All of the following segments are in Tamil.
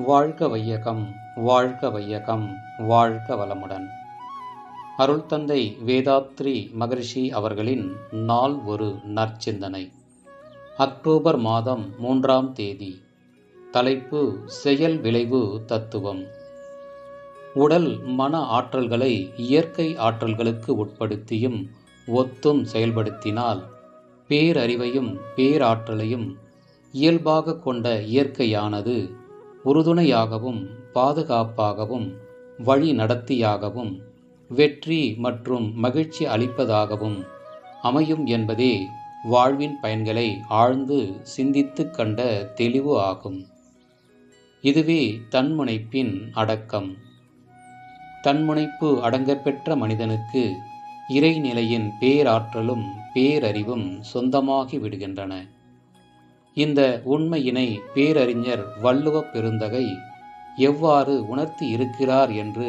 வாழ்க வையகம், வாழ்க வையகம், வாழ்க வளமுடன். அருள் தந்தை வேதாத்ரி மகரிஷி அவர்களின் நாள் ஒரு நற்சிந்தனை. அக்டோபர் மாதம் 3ஆம் தேதி. தலைப்பு: செயல் விளைவு தத்துவம். உடல் மன ஆற்றல்களை இயற்கை ஆற்றல்களுக்கு உட்படுத்தியும் ஒத்தும் செயல்படுத்தினால் பேரறிவையும் பேராற்றலையும் இயல்பாக கொண்ட இயற்கையானது உறுதுணையாகவும் பாதுகாப்பாகவும் வழி நடத்தியாகவும் வெற்றி மற்றும் மகிழ்ச்சி அளிப்பதாகவும் அமையும் என்பதே வாழ்வின் பயன்களை ஆழ்ந்து சிந்தித்து கண்ட தெளிவு ஆகும். இதுவே தன்முனைப்பின் அடக்கம். தன்முனைப்பு அடங்கப்பெற்ற மனிதனுக்கு இறைநிலையின் பேராற்றலும் பேரறிவும் சொந்தமாகி விடுகின்றன. இந்த உண்மையினை பேரறிஞர் வள்ளுவப் பெருந்தகை எவ்வாறு உணர்த்தி இருக்கிறார் என்று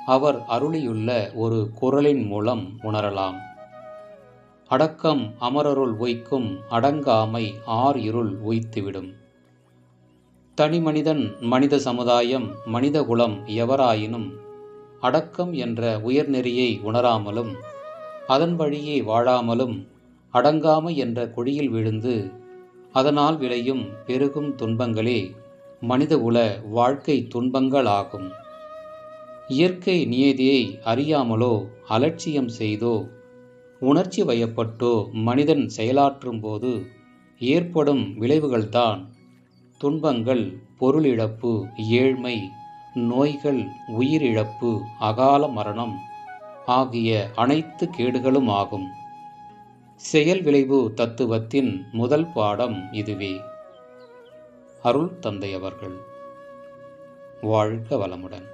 அவர் அருளியுள்ள ஒரு குறளின் மூலம் உணரலாம். அடக்கம் அமரருள் உய்க்கும், அடங்காமை ஆர் இருள் உய்த்துவிடும். தனி மனிதன், மனித சமுதாயம், மனிதகுலம் எவராயினும் அடக்கம் என்ற உயர்நெறியை உணராமலும் அதன் வழியே வாழாமலும் அடங்காமை என்ற குழியில் விழுந்து அதனால் விளையும் பெருகும் துன்பங்களே மனிதகுல வாழ்க்கை துன்பங்களாகும். இயற்கை நியதியை அறியாமலோ அலட்சியம் செய்தோ உணர்ச்சி வயப்பட்டோ மனிதன் செயலாற்றும் போது ஏற்படும் விளைவுகள்தான் துன்பங்கள், பொருளிழப்பு, ஏழ்மை, நோய்கள், உயிரிழப்பு, அகால மரணம் ஆகிய அனைத்து கேடுகளும் ஆகும். செயல் விளைவு தத்துவத்தின் முதல் பாடம் இதுவே. அருள் தந்தை அவர்கள். வாழ்க வளமுடன்.